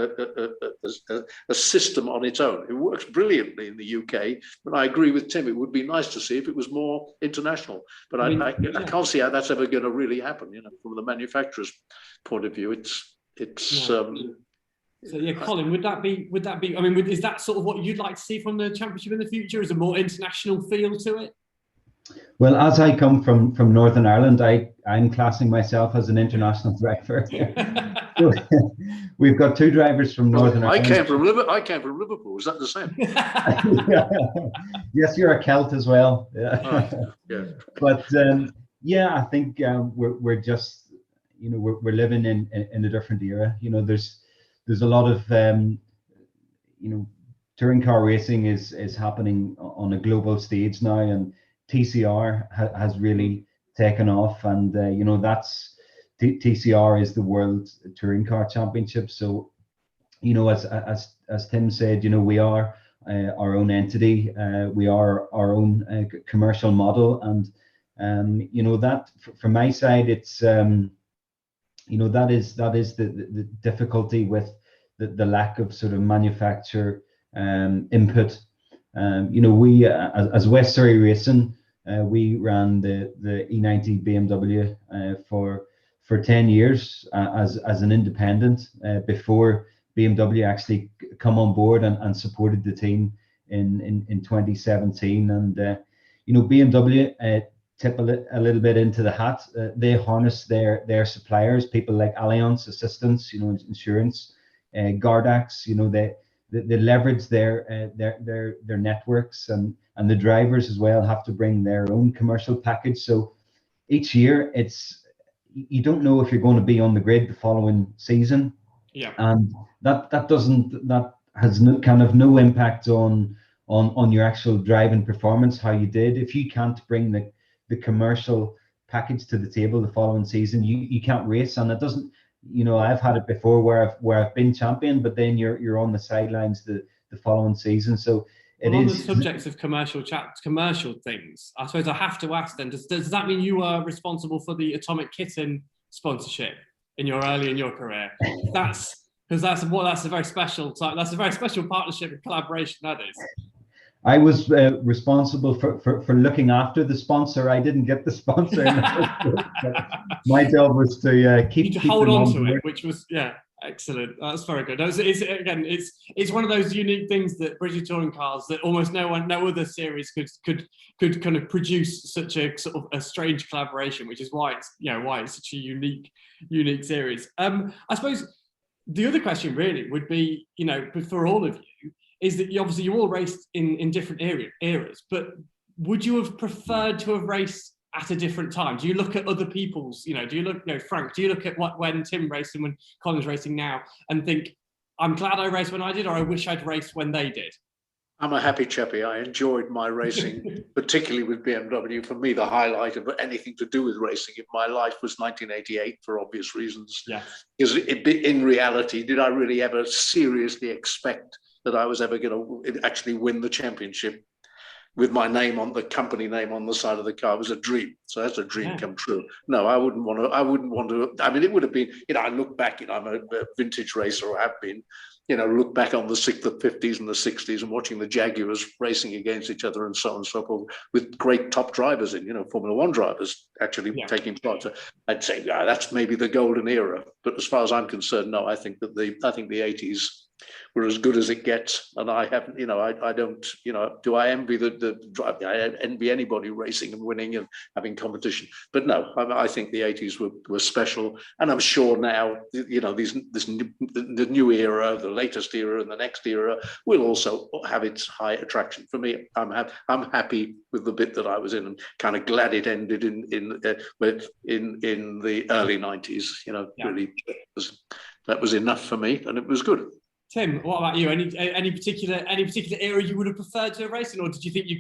S4: system on its own. It works brilliantly in the UK, but I agree with Tim. It would be nice to see if it was more international. But I can't see how that's ever going to really happen. From the manufacturer's point of view,
S2: So Colin, would that be? I mean, is that sort of what you'd like to see from the championship in the future? Is a more international feel to it?
S5: Well, as I come from Northern Ireland, I'm classing myself as an international driver. We've got 2 drivers from Northern Ireland.
S4: I came from Liverpool. Is that the same?
S5: Yes, you're a Celt as well.
S4: Yeah.
S5: But I think we're just we're living in a different era. There's a lot of touring car racing is happening on a global stage now, and TCR has really taken off, and that's TCR is the World Touring Car Championship. So as Tim said, we are our own entity, we are our own commercial model, and that from my side, it's that is the difficulty with the lack of sort of manufacturer input. We as West Surrey Racing, we ran the E90 BMW for 10 years as an independent before BMW actually come on board and supported the team in 2017. And BMW tip a little bit into the hat. They harness their suppliers, people like Allianz Assistance, insurance, Gardax. They leverage their networks, and the drivers as well have to bring their own commercial package. So each year you don't know if you're going to be on the grid the following season.
S2: Yeah.
S5: And that has no impact on your actual driving performance, how you did. If you can't bring the commercial package to the table the following season, you can't race. And it doesn't, I've had it before where I've been champion, but then you're on the sidelines the following season. So
S2: on the subject of commercial things, I suppose I have to ask then, does that mean you are responsible for the Atomic Kitten sponsorship early in your career? That's a very special partnership and collaboration, that is.
S5: I was responsible for looking after the sponsor. I didn't get the sponsor. My job was to keep
S2: hold on to it, which was excellent. That's very good. It's one of those unique things that British touring cars that almost no other series could kind of produce such a sort of a strange collaboration, which is why it's such a unique series. I suppose the other question really would be, for all of you, is that you all raced in different eras, but would you have preferred to have raced at a different time? Do you look at other people's, do you look, Frank, do you look at when Tim raced and when Colin's racing now and think, I'm glad I raced when I did, or I wish I'd raced when they did?
S4: I'm a happy chappy. I enjoyed my racing, particularly with BMW. For me, the highlight of anything to do with racing in my life was 1988, for obvious reasons.
S2: Yeah.
S4: Because in reality, did I really ever seriously expect that I was ever going to actually win the championship with my name on the company name on the side of the car? It was a dream. So that's a dream come true. No, I wouldn't want to. I mean, it would have been, I look back, I'm a vintage racer, or have been, look back on the 50s and the 60s and watching the Jaguars racing against each other and so on and so forth, with great top drivers in, Formula One drivers actually taking part. So I'd say that's maybe the golden era. But as far as I'm concerned, no, I think the 80s were as good as it gets, and I haven't, I don't, do I envy I envy anybody racing and winning and having competition? But no, I think the 80s were special, and I'm sure now, the new era, the latest era, and the next era will also have its high attraction. For me, I'm happy with the bit that I was in, and kind of glad it ended in the early 90s. Really, that was enough for me, and it was good.
S2: Tim, what about you? Any particular era you would have preferred to race in, or did you think you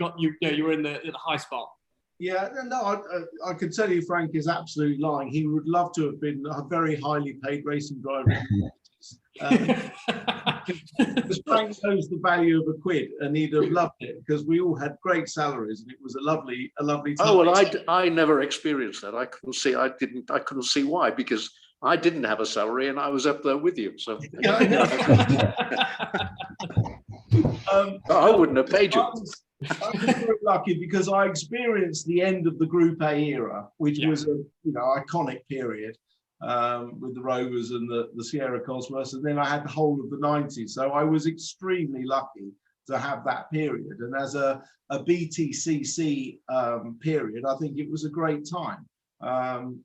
S2: were in the high spot?
S3: Yeah, no, I could tell you Frank is absolutely lying. He would love to have been a very highly paid racing driver. Because Frank knows the value of a quid, and he'd have loved it because we all had great salaries, and it was a lovely time.
S4: Oh well, I never experienced that. I couldn't see why, because I didn't have a salary and I was up there with you. So I wouldn't have paid you.
S3: I was very lucky because I experienced the end of the Group A era, which was a iconic period with the Rovers and the Sierra Cosmos, and then I had the whole of the 90s. So I was extremely lucky to have that period. And as a BTCC period, I think it was a great time.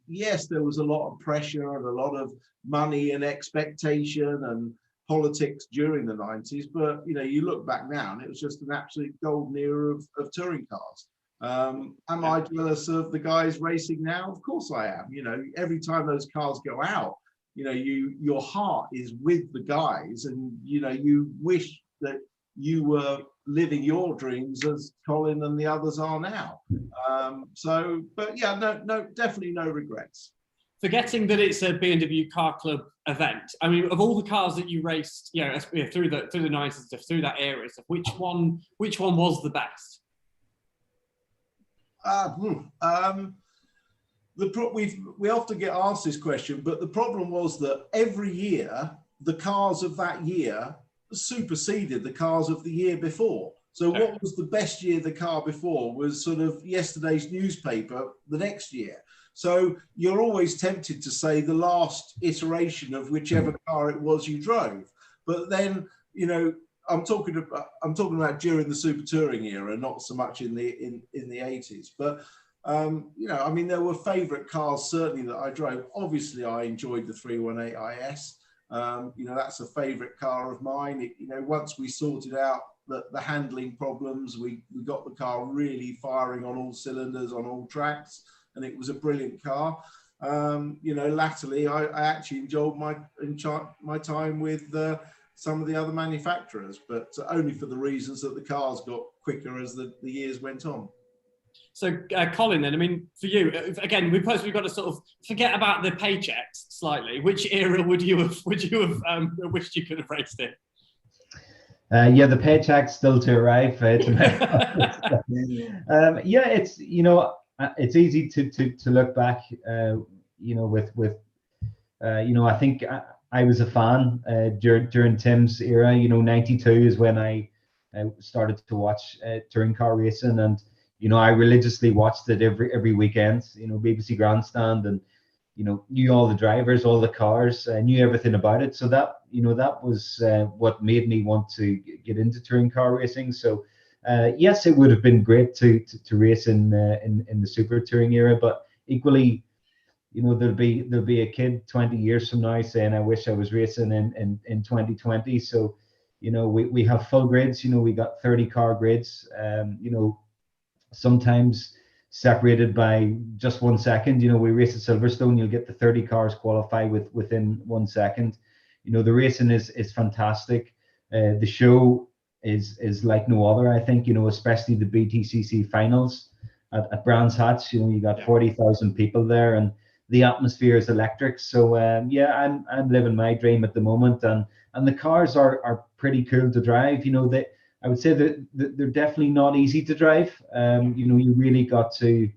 S3: Yes, there was a lot of pressure and a lot of money and expectation and politics during the 90s, but you look back now and it was just an absolute golden era of touring cars. Am I jealous of the guys racing now? Of course I am. Every time those cars go out, your heart is with the guys, and you wish that you were living your dreams as Colin and the others are now. But yeah, no, definitely no regrets.
S2: Forgetting that it's a BMW Car Club event, I mean, of all the cars that you raced, through the 90s stuff, through that era stuff, which one was the best? We often get asked this question, but the problem was that every year
S3: the cars of that year superseded the cars of the year before. So what was the best year the car before was sort of yesterday's newspaper the next year. So you're always tempted to say the last iteration of whichever car it was you drove. But then, you know, I'm talking about during the super touring era, not so much in the 80s. But you know, I mean, there were favourite cars certainly that I drove. Obviously, I enjoyed the 318 IS. You know, that's a favourite car of mine. You know, once we sorted out the handling problems, we got the car really firing on all cylinders on all tracks, and it was a brilliant car. You know, latterly, I actually enjoyed my time with some of the other manufacturers, but only for the reasons that the cars got quicker as the years went on.
S2: So, Colin, then, I mean, for you, again, we've got to sort of forget about the paychecks slightly. Which era would you have wished you could have raced in?
S5: Yeah, the paycheck's still to arrive. Yeah, it's, you know, it's easy to look back, you know, with you know, I think I was a fan during Tim's era. You know, '92 is when I started to watch touring car racing, and you know, I religiously watched it every weekend. You know, BBC Grandstand, and you know, knew all the drivers, all the cars, knew everything about it. So that, you know, that was what made me want to get into touring car racing. So yes, it would have been great to race in the super touring era, but equally, you know, there'll be a kid 20 years from now saying, I wish I was racing in 2020. So, you know, we have full grids. You know, we got 30 car grids. You know, sometimes separated by just 1 second. You know, we race at Silverstone, you'll get the 30 cars qualify within 1 second. You know, the racing is fantastic. The show is like no other, I think, you know, especially the BTCC finals at Brands Hatch. You know, you got 40,000 people there, and the atmosphere is electric. So yeah, I'm living my dream at the moment, and the cars are pretty cool to drive. You know, I would say that they're definitely not easy to drive. You know, you really got to,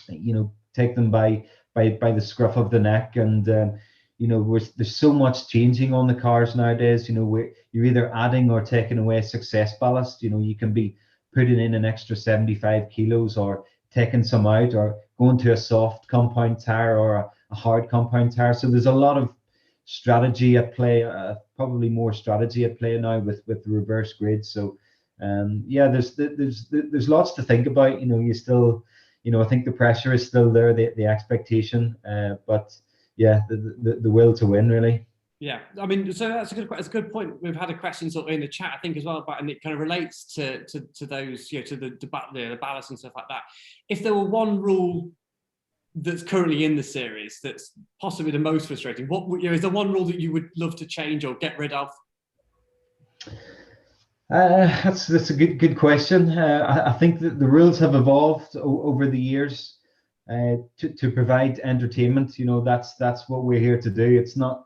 S5: you know, take them by the scruff of the neck, and you know, there's so much changing on the cars nowadays. You know, you're either adding or taking away success ballast. You know, you can be putting in an extra 75 kilos, or taking some out, or going to a soft compound tire or a hard compound tire. So there's a lot of strategy at play, probably more strategy at play now with the reverse grid. So yeah, there's lots to think about. You know, you still, you know, I think the pressure is still there, the expectation, but yeah, the will to win, really.
S2: Yeah, I mean, so that's a good point. We've had a question sort of in the chat, I think, as well, about, and it kind of relates to those, you know, to the ballast and stuff like that. If there were one rule that's currently in the series that's possibly the most frustrating, what, you know, is there one rule that you would love to change or get rid of?
S5: That's a good question. I think that the rules have evolved over the years to provide entertainment. You know, that's what we're here to do. It's not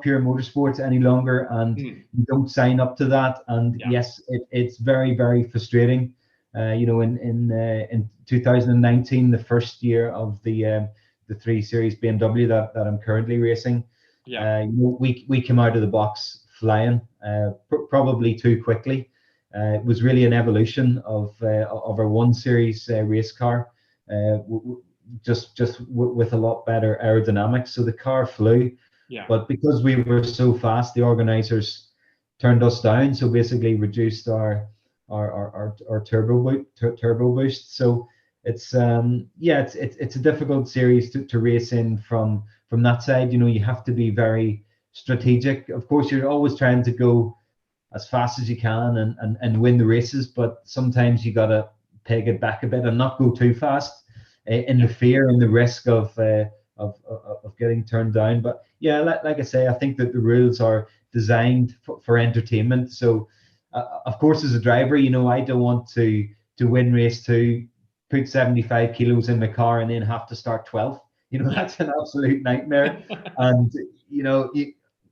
S5: pure motorsports any longer, and you don't sign up to that. And yes, it's very, very frustrating. You know, in 2019, the first year of the 3 Series BMW that I'm currently racing, you know, we came out of the box flying, probably too quickly. It was really an evolution of our 1 Series race car, just with a lot better aerodynamics. So the car flew. Yeah. But because we were so fast, the organizers turned us down. So basically reduced our turbo boost. So it's yeah, it's a difficult series to race in from that side. You know, you have to be very strategic. Of course, you're always trying to go as fast as you can and win the races, but sometimes you gotta peg it back a bit and not go too fast in the fear and the risk of getting turned down. But yeah, like I say, I think that the rules are designed for entertainment. So of course, as a driver, you know, I don't want to win race 2, put 75 kilos in my car, and then have to start 12th. You know, that's an absolute nightmare. And you know,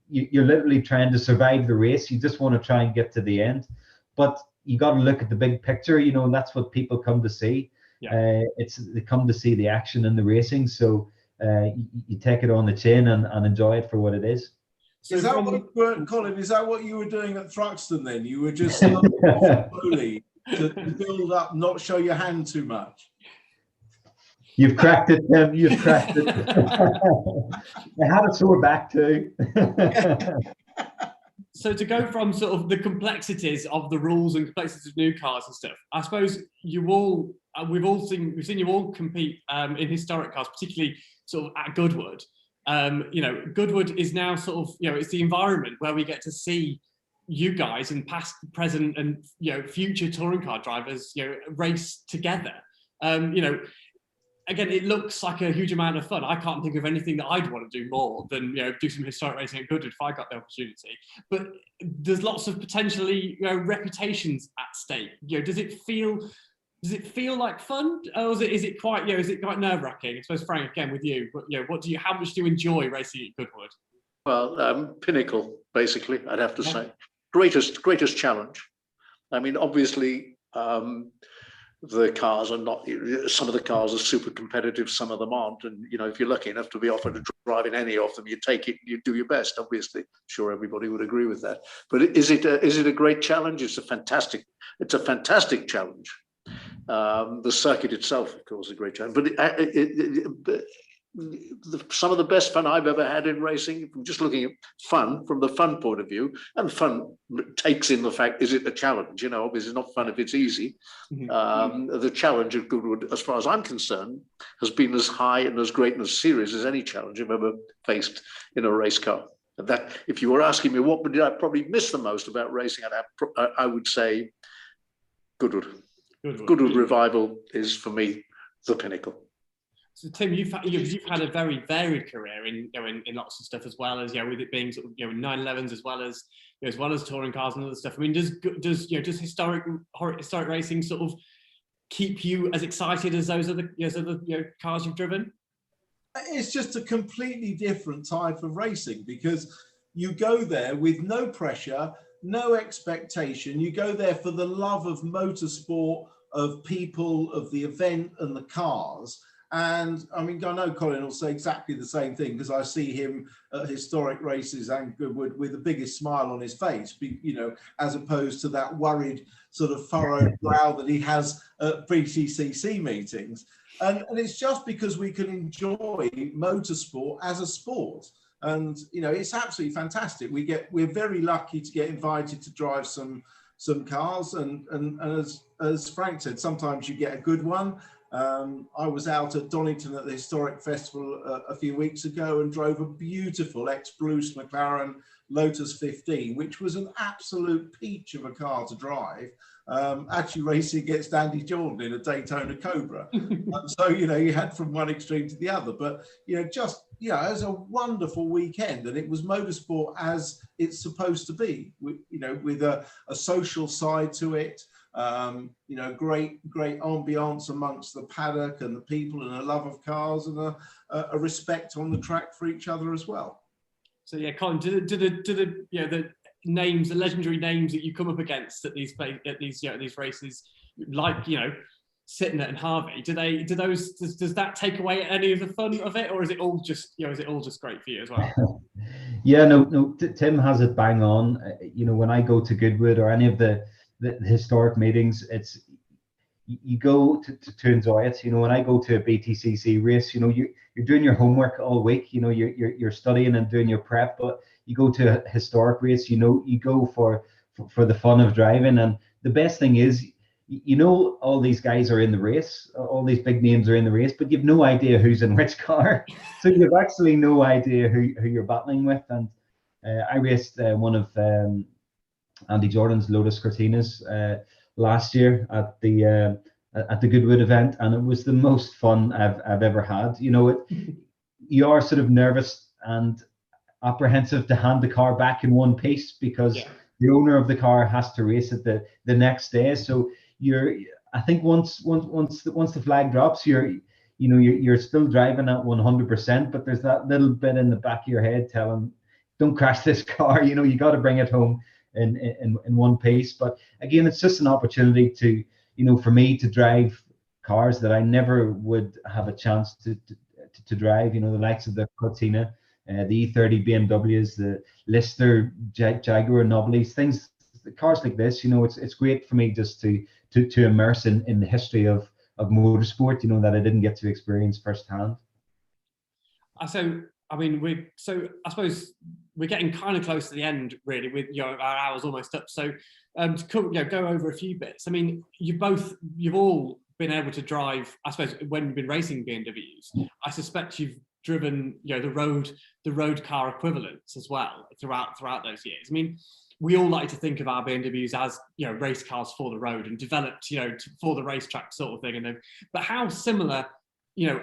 S5: you're literally trying to survive the race. You just want to try and get to the end, but you got to look at the big picture, you know, and that's what people come to see. They come to see the action and the racing. So you take it on the chin and enjoy it for what it is.
S2: So
S3: is that
S2: from-
S3: what, Colin? Is that what you were doing at Thruxton then? You were just slowly to build up, not show your hand too much.
S5: You've cracked it, Tim. You've cracked it. I had a sore back too.
S2: So to go from sort of the complexities of the rules and complexities of new cars and stuff, I suppose we've seen you all compete in historic cars, particularly sort of at Goodwood. You know, Goodwood is now sort of, you know, it's the environment where we get to see you guys and past, present, and, you know, future touring car drivers, you know, race together. You know, again, it looks like a huge amount of fun. I can't think of anything that I'd want to do more than, you know, do some historic racing at Goodwood if I got the opportunity. But there's lots of potentially, you know, reputations at stake. You know, does it feel like fun, or is it quite, you know, is it quite nerve-wracking? I suppose, Frank, again with you, but, you know, how much do you enjoy racing at Goodwood?
S4: Well, pinnacle, basically, I'd have to say. Greatest challenge. I mean, obviously, the cars are not, some of the cars are super competitive, some of them aren't. And, you know, if you're lucky enough to be offered a drive in any of them, you take it, you do your best, obviously. Sure, everybody would agree with that. But is it a great challenge? It's a fantastic challenge. The circuit itself, of course, is a great challenge. But some of the best fun I've ever had in racing, just looking at fun from the fun point of view, and fun takes in the fact, is it a challenge? You know, obviously it's not fun if it's easy. The challenge of Goodwood, as far as I'm concerned, has been as high and as great and as serious as any challenge I've ever faced in a race car. And that, if you were asking me what did I probably miss the most about racing, I would say Goodwood. Goodwood Revival is, for me, the pinnacle.
S2: So Tim, you've had a very varied career in lots of stuff, as well as, you know, with it being sort of, you know, 911s as well as touring cars and other stuff. I mean, does historic racing sort of keep you as excited as those other cars you've driven?
S3: It's just a completely different type of racing, because you go there with no pressure, no expectation. You go there for the love of motorsport, of people, of the event and the cars. And I mean, I know Colin will say exactly the same thing, because I see him at historic races and Goodwood with the biggest smile on his face, you know, as opposed to that worried sort of furrowed brow that he has at pre-CCC meetings. And it's just because we can enjoy motorsport as a sport. And, you know, it's absolutely fantastic. We're very lucky to get invited to drive some cars. And as Frank said, sometimes you get a good one. I was out at Donington at the Historic Festival a few weeks ago and drove a beautiful ex-Bruce McLaren Lotus 15, which was an absolute peach of a car to drive, actually racing against Andy Jordan in a Daytona Cobra. So, you know, you had from one extreme to the other, but, you know, just, you know, it was a wonderful weekend, and it was motorsport as it's supposed to be, you know, with a social side to it. You know, great ambiance amongst the paddock and the people, and a love of cars, and a respect on the track for each other as well.
S2: So yeah, Colin, do the you know, the names, the legendary names that you come up against at these races, like, you know, Sitner and Harvey, does that take away any of the fun of it, or is it all just, you know, great for you as well?
S5: Yeah, no, Tim has it bang on. You know, when I go to Goodwood or any of the historic meetings, it's, you go to enjoy it. You know, when I go to a BTCC race, you know, you're doing your homework all week. You know, you're studying and doing your prep. But you go to a historic race, you know, you go for the fun of driving. And the best thing is, you know, all these guys are in the race, all these big names are in the race, but you've no idea who's in which car. So you've actually no idea who you're battling with. And I raced one of Andy Jordan's Lotus Cortinas last year at the Goodwood event, and it was the most fun I've ever had. You know, you are sort of nervous and apprehensive to hand the car back in one piece, because the owner of the car has to race it the next day. So I think once the flag drops, you're still driving at 100%, but there's that little bit in the back of your head telling, don't crash this car. You know, you got to bring it home in one piece. But again, it's just an opportunity to, you know, for me to drive cars that I never would have a chance to drive, you know, the likes of the Cortina, the E30 BMWs, the Lister Jaguar Nobblies, things, cars like this. It's great for me just to immerse in the history of motorsport, that I didn't get to experience firsthand.
S2: So, I mean, I suppose we're getting kind of close to the end, really, with our hour's almost up. So, to go over a few bits. I mean, you've all been able to drive. I suppose when you've been racing BMWs, I suspect you've driven, the road car equivalents as well throughout those years. I mean, we all like to think of our BMWs as race cars for the road and developed for the racetrack sort of thing. But how similar?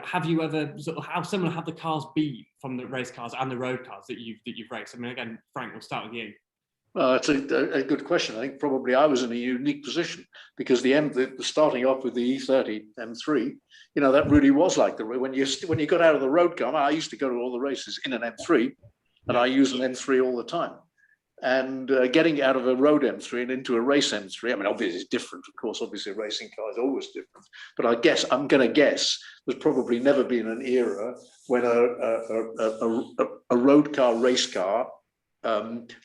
S2: Have you ever how similar have the cars been from the race cars and the road cars that you've raced? I mean, again, Frank, we'll start with you.
S4: Well, that's a good question. I think probably I was in a unique position because the starting off with the E30 M3, that really was like when you got out of the road car. I used to go to all the races in an M3, and I use an M3 all the time. And getting out of a road M3 and into a race M3, I mean, obviously it's different. Of course, obviously a racing car is always different. But I'm going to guess there's probably never been an era when a road car, race car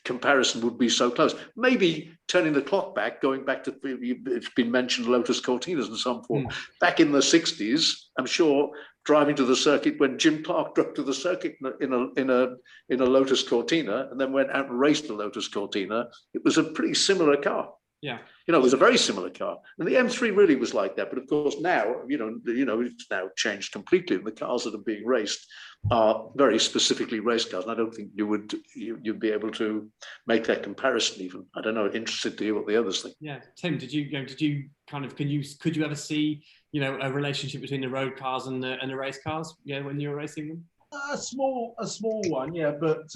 S4: comparison would be so close. Maybe turning the clock back, going back to, it's been mentioned, Lotus Cortinas and so forth. Back in the 60s, I'm sure driving to the circuit when Jim Clark drove to the circuit in a Lotus Cortina and then went out and raced the Lotus Cortina, it was a pretty similar car.
S2: Yeah.
S4: It was a very similar car. And the M3 really was like that. But of course now, it's now changed completely. And the cars that are being raced are very specifically race cars. And I don't think you'd be able to make that comparison even. I don't know, interested to hear what the others think.
S2: Yeah. Tim, could you ever see, a relationship between the road cars and the race cars, when you were racing them?
S3: A small one, yeah. But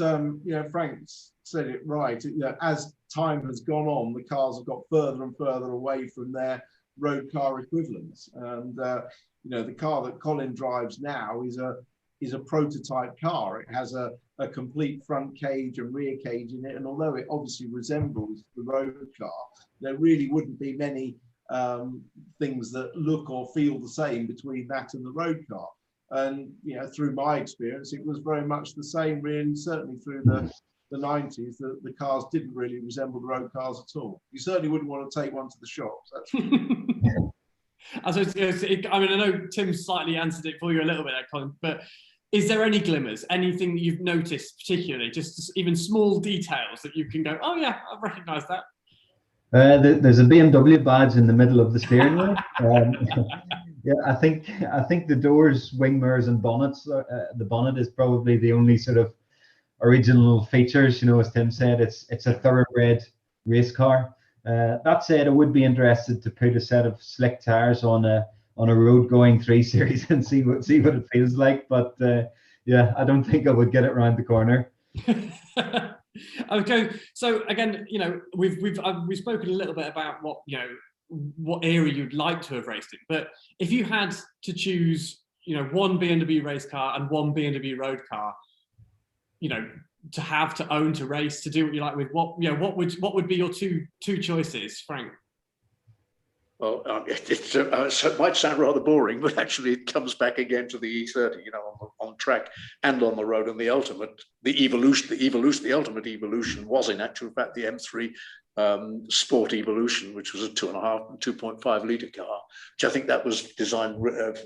S3: Frank said it right. As time has gone on, the cars have got further and further away from their road car equivalents. And the car that Colin drives now is a prototype car. It has a complete front cage and rear cage in it, and although it obviously resembles the road car, there really wouldn't be many things that look or feel the same between that and the road car. And through my experience, it was very much the same, really. Certainly through the 90s, the cars didn't really resemble the road cars at all. You certainly wouldn't want to take one to the shops.
S2: I know Tim slightly answered it for you a little bit there, Colin, but is there any glimmers, anything that you've noticed particularly, just even small details that you can go, oh yeah, I've recognised that?
S5: There's a BMW badge in the middle of the steering wheel. Yeah, I think the doors, wing mirrors, and bonnets. The bonnet is probably the only sort of original features. As Tim said, it's a thoroughbred race car. That said, I would be interested to put a set of slick tires on a road going 3 Series and see what it feels like. But yeah, I don't think I would get it around the corner.
S2: Okay, so again, we've spoken a little bit about what era you'd like to have raced in, but if you had to choose, one BMW race car and one BMW road car, to own, to race, to do what you like with, what would be your two choices, Frank?
S4: Well, it might sound rather boring, but actually it comes back again to the E30, on track and on the road. And the ultimate evolution was in actual fact the M3 Sport Evolution, which was a 2.5 litre car, which I think that was designed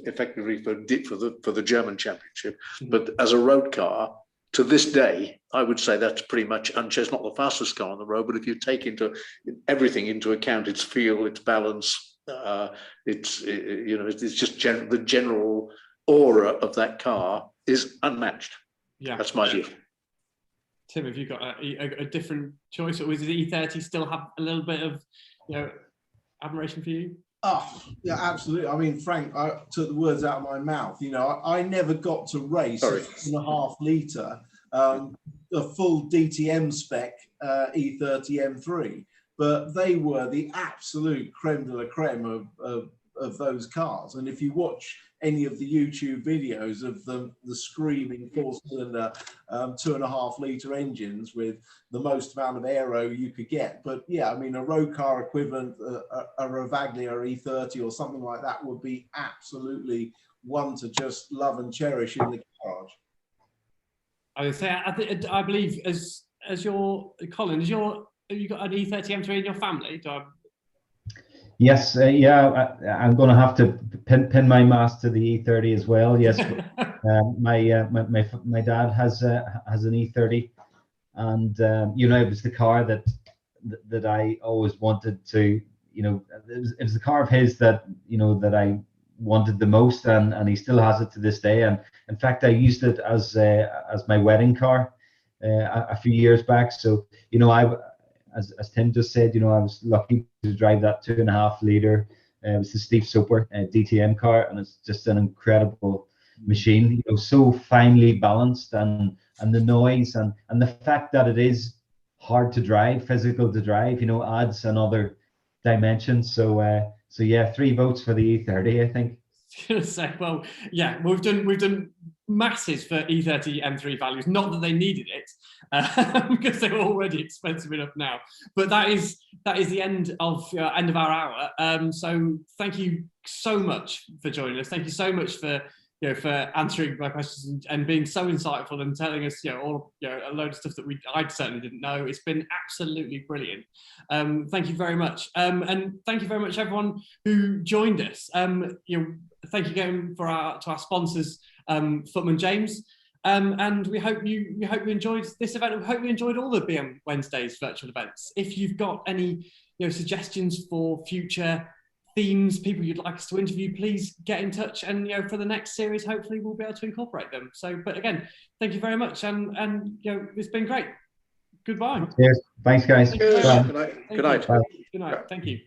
S4: effectively for the German championship. Mm-hmm. But as a road car, to this day, I would say that's pretty much unchanged. It's not the fastest car on the road, but if you take everything into account, its feel, its balance, it's just the general aura of that car is unmatched. Yeah, that's my view.
S2: Tim, have you got a different choice, or is the E30 still have a little bit of admiration for you?
S3: Oh, yeah, absolutely. I mean, Frank, I took the words out of my mouth. I never got to race a 2.5 litre, a full DTM spec E30 M3, but they were the absolute creme de la creme of those cars. And if you watch any of the YouTube videos of the screaming 4-cylinder 2.5 litre engines with the most amount of aero you could get. But yeah, I mean, a road car equivalent, a Ravaglia E30 or something like that would be absolutely one to just love and cherish in the garage.
S2: I would say, I believe as your Colin, have you got an E30 M3 in your family?
S5: Yes, yeah, I'm going to have to pin my mast to the E30 as well. Yes, my dad has an E30, and it was the car that I always wanted to. It was the car of his that that I wanted the most, and he still has it to this day. And in fact, I used it as my wedding car a few years back. So as Tim just said, I was lucky to drive that 2.5 liter. It was the Steve Soper DTM car, and it's just an incredible machine. So finely balanced, and the noise and the fact that it is hard to drive, physical to drive, adds another dimension. So yeah, 3 votes for the E30, I think.
S2: So, well, yeah, we've done masses for E30 M3 values. Not that they needed it, because they were already expensive enough now. But that is the end of our hour. So thank you so much for joining us. Thank you so much for answering my questions and being so insightful and telling us a load of stuff that I certainly didn't know. It's been absolutely brilliant. Thank you very much, and thank you very much everyone who joined us. Thank you again to our sponsors, Footman James, and we hope you enjoyed this event. We hope you enjoyed all the BM Wednesdays virtual events. If you've got any suggestions for future themes, people you'd like us to interview, please get in touch, and for the next series hopefully we'll be able to incorporate them. So, but again, thank you very much, and it's been great. Goodbye.
S5: Yes, thanks guys.
S4: Good night.
S2: Good night. Thank you.